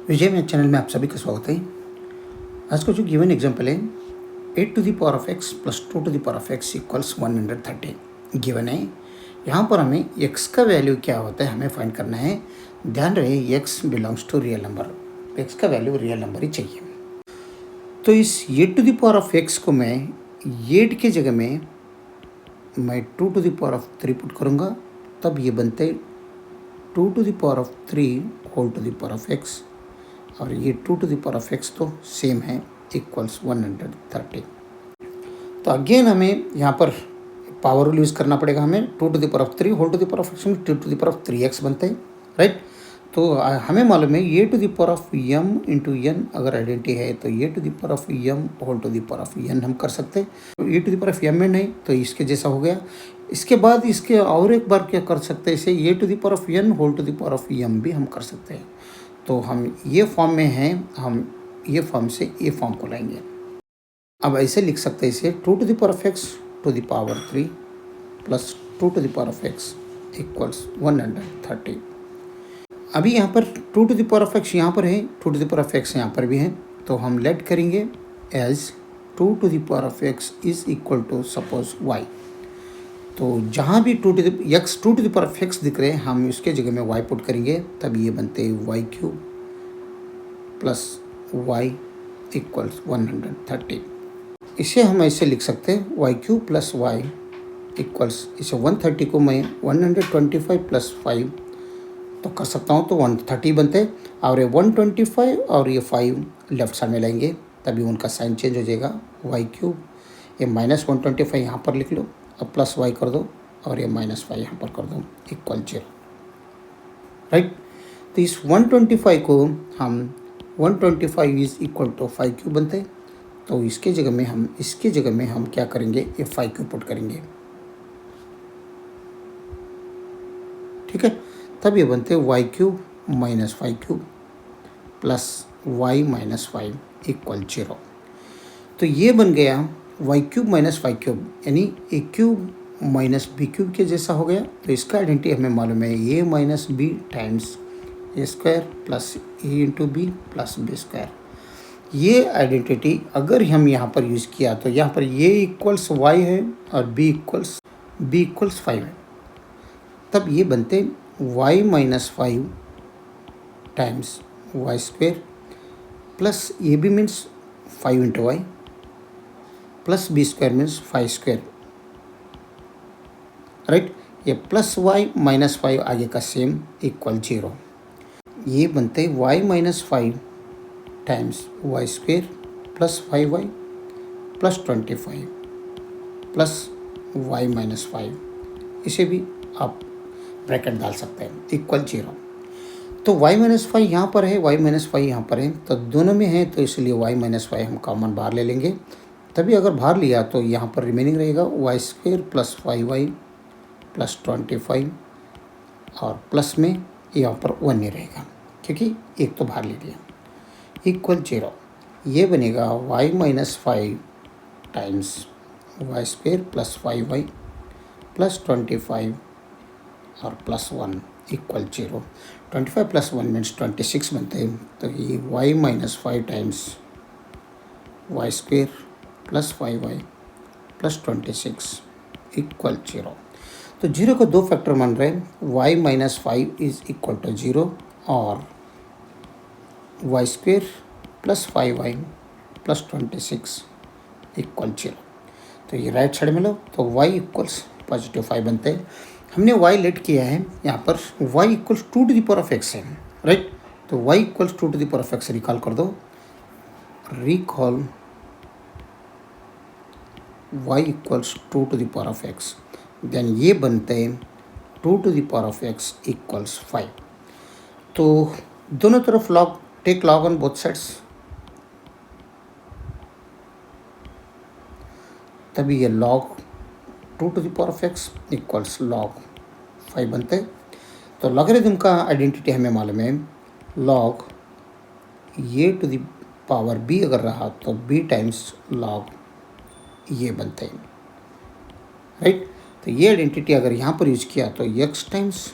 विजय math channel में आप सभी का स्वागत है। आज का जो गिवन एग्जाम्पल है 8 to the power of x plus 2 to the power of x equals 130 given है। यहाँ पर हमें x का वैल्यू क्या होता है हमें फाइंड करना है। ध्यान रहे x belongs to real number, x का वैल्यू रियल नंबर ही चाहिए। तो इस 8 to the power of x को मैं 8 के जगह में मैं 2 to the power of 3 put करूँगा, तब ये बनते 2 to the power of 3 whole to the power of x, और ये 2 to the power of x तो सेम है इक्वल्स 130। तो अगेन हमें यहाँ पर पावर रूल यूज़ करना पड़ेगा। हमें 2 to the power of 3 whole to the power of x में 2 to the power of 3x बनते हैं, राइट। तो हमें मालूम है ये to the power of m into n अगर आइडेंटिटी है तो ये to the power of m whole to the power of n हम कर सकते हैं। तो ये to the power of m नहीं तो इसके जैसा हो गया। इसके बाद इसके और एक बार क्या कर सकते हैं, इसे ये to the power of n whole to the power of m भी हम कर सकते हैं। तो हम ये फॉर्म में हैं, हम ये फॉर्म से ये फॉर्म को लाएंगे। अब ऐसे लिख सकते हैं इसे 2 to the power of x to the power 3 plus 2 to the power of x equals 130। अभी यहाँ पर 2 to the power of x यहाँ पर है, 2 to the power of x यहाँ पर भी है, तो हम लेट करेंगे as 2 to the power of x is equal to suppose y। तो जहाँ भी 2 to the power of x दिख रहे हैं हम इसके जगह में y पुट करेंगे, तब ये बनते हैं y cube plus y equals 130। इसे हम ऐसे लिख सकते हैं y cube plus y equals, इसे 130 को मैं 125 प्लस 5 तो कर सकता हूँ, तो 130 बनते हैं। और ये 125 और ये 5 लेफ्ट साइड में लाएंगे, तभी उनका साइन चेंज हो जाएगा। y क्यूब ये माइनस 125 यहाँ पर लिख लो, अब प्लस y कर दो, और ये माइनस 5 यहाँ पर कर दो इक्वल 0, राइट। तो इस 125 को हम 125 इज इक्वल टू 5 क्यूब बनते हैं। तो इसके जगह में हम क्या करेंगे, ये 5 क्यूब पुट करेंगे, ठीक है। तब ये बनते हैं y cube minus 5 cube plus y minus 5 equal 0। तो ये बन गया y क्यूब माइनस 5 क्यूब, यानी a cube minus b cube के जैसा हो गया। तो इसका आइडेंटिटी हमें मालूम है a minus b times a square plus a into b plus b square. ये आइडेंटिटी अगर हम यहाँ पर यूज़ किया तो यहाँ पर a इक्वल्स y है और b इक्वल्स 5 है, तब ये बनते y minus 5 times y square plus a b means 5 into y plus b square means 5 square, right. ये प्लस y माइनस 5 आगे का सेम इक्वल 0। ये बनते y minus 5 times y square plus 5y plus 25 plus y minus 5, इसे भी आप bracket डाल सकते हैं इक्वल 0। तो y माइनस 5 यहाँ पर है, y माइनस 5 यहाँ पर है, तो दोनों में है, तो इसलिए y माइनस 5 हम कॉमन बाहर ले लेंगे। तभी अगर बाहर लिया तो यहाँ पर रिमेनिंग रहेगा y square plus 5y plus 25, और प्लस में यहाँ पर 1 नहीं रहेगा क्योंकि एक तो बाहर ले लिया इक्वल 0। ये बनेगा y minus 5 times y square plus 5y plus 25 और प्लस 1 इक्वल 0। 25 प्लस 1 मीन्स 26 बनते हैं। तो ये y minus 5 times y square plus 5y plus 26 equal 0। तो 0 को 2 फैक्टर मान रहे हैं, y minus 5 is equal to 0 और y square plus 5y plus 26 equal 0। तो ये राइट साइड में लो, तो y इक्वल्स पॉजिटिव 5 बनते हैं। हमने y लेट किया है, यहाँ पर y equals 2 to the power of x है, राइट। तो y equals 2 to the power of x recall कर दो, recall y equals 2 to the power of x, then ये बनते हैं 2 to the power of x equals 5। तो दोनों तरफ log, take log on both sides, तभी ये log 2 to the power of x equals log 5 बनते हैं। तो लॉगरिथम का आइडेंटिटी हमें मालूम है, लॉग ये टू द पावर b अगर रहा तो b टाइम्स लॉग ये बनते हैं, राइट। तो ये आइडेंटिटी अगर यहाँ पर यूज किया तो x times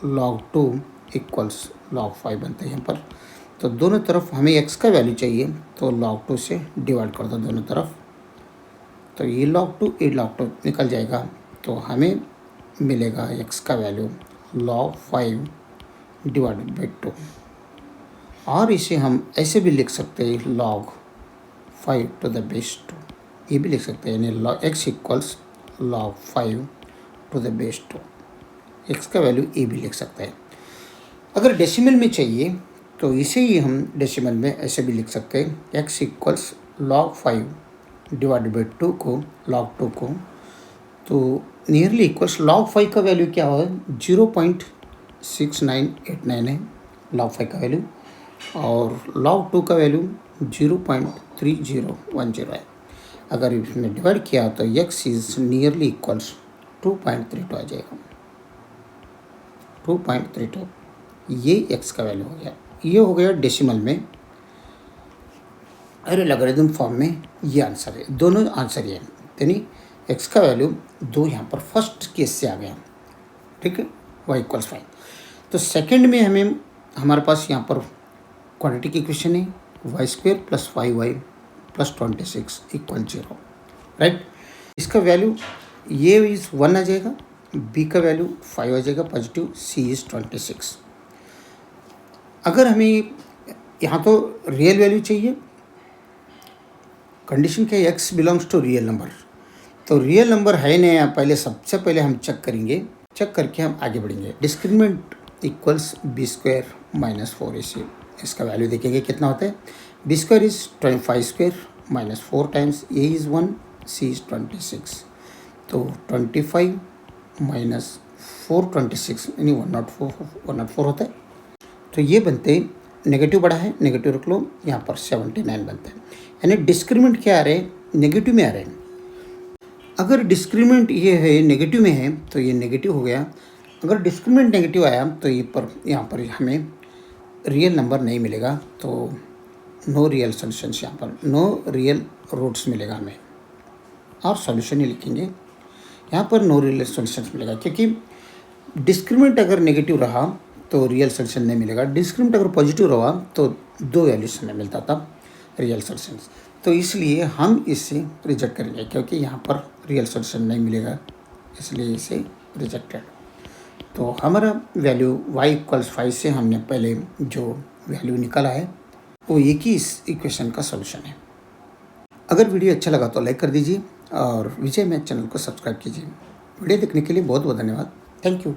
log 2 equals log 5 बनते हैं यहाँ पर। तो दोनों तरफ हमें x का वैल्यू चाहिए, तो log 2 से डिवाइड कर दो दोनों तरफ। तो ये log 2 ये log 2 निकल जाएगा, तो हमें मिलेगा x का वैल्यू log 5 डिवाइडेड बाई 2। और इसे हम ऐसे भी लिख सकते हैं log 5 टू द बेस 2, ये भी लिख सकते हैं, यानी x equals log 5 to the base 2। x का वैल्यू ये भी लिख सकते हैं। अगर डेसिमल में चाहिए तो इसे ही हम डेसिमल में ऐसे भी लिख सकते हैं, x equals log 5 divided by 2 को log 2 को, तो नियरली इक्वल्स log 5 का वैल्यू क्या होगा 0.6989 है log 5 का वैल्यू, और log 2 का वैल्यू 0.3010 है। अगर इसमें डिवाइड किया तो x इज नियरली इक्वल्स 2.32 आ जाएगा, 2.32। ये x का वैल्यू हो गया। ये हो गया डेसिमल में। अरे लॉगरिथम फॉर्म में ये आंसर है, दोनों आंसर ये है, यानी x का वैल्यू 2 यहाँ पर फर्स्ट केस से आ गया, ठीक है, y इक्वल्स 5। तो सेकंड में हमें हमारे पास यहाँ पर क्वाड्रेटिक इक्वेशन है y square plus 5y plus 26 equal 0, right. इसका वैल्यू ये इज 1 आ जाएगा, b का वैल्यू 5 आ जाएगा पॉजिटिव, c इज 26। अगर हमें यहाँ तो रियल वैल्यू चाहिए, कंडीशन क्या है, x belongs to real number, तो रियल नंबर है नहीं, पहले सबसे पहले हम चेक करेंगे, चेक करके हम आगे बढ़ेंगे। Discriminant equals B square minus 4ac, इसका वैल्यू देखेंगे कितना होता है। B square is 25 square minus 4 times a is 1, c is 26, तो 25 माइनस 426 यानी 104 होता है। तो ये बनते हैं, नेगेटिव बड़ा है, नेगेटिव रख लो, यहाँ पर 79 बनते हैं, यानी डिस्क्रिमिनेंट क्या आ रहे हैं, नेगेटिव में आ रहे हैं। अगर डिस्क्रिमिनेंट ये है नेगेटिव में है तो ये नेगेटिव हो गया, अगर डिस्क्रिमिनेंट नेगेटिव आया तो यहाँ पर हमें रियल नंबर नहीं मिलेगा, तो नो रियल सोल्यूशंस, यहाँ पर नो रियल रूट्स मिलेगा हमें, और सॉल्यूशन ही लिखेंगे, यहाँ पर नो रियल सोल्यूशंस मिलेगा, क्योंकि डिस्क्रिमिनेंट अगर नेगेटिव रहा तो रियल सोल्यूशन नहीं मिलेगा, डिस्क्रिमिनेंट अगर पॉजिटिव रहा तो 2 वैल्यूज हमें मिलता था रियल सोल्यूशंस, तो इसलिए हम इसे रिजेक्ट करेंगे, क्योंकि यहाँ पर रियल सोल्यूशन नहीं मिलेगा, इसलिए इसे रिजेक्टेड। तो हमारा वैल्यू y इक्वल्स 5 से हमने पहले जो वैल्यू निकाला है वो एक ही इस इक्वेशन का सॉल्यूशन है। अगर वीडियो अच्छा लगा तो लाइक कर दीजिए और विजय मैथ चैनल को सब्सक्राइब कीजिए। वीडियो देखने के लिए बहुत बहुत धन्यवाद। Thank you.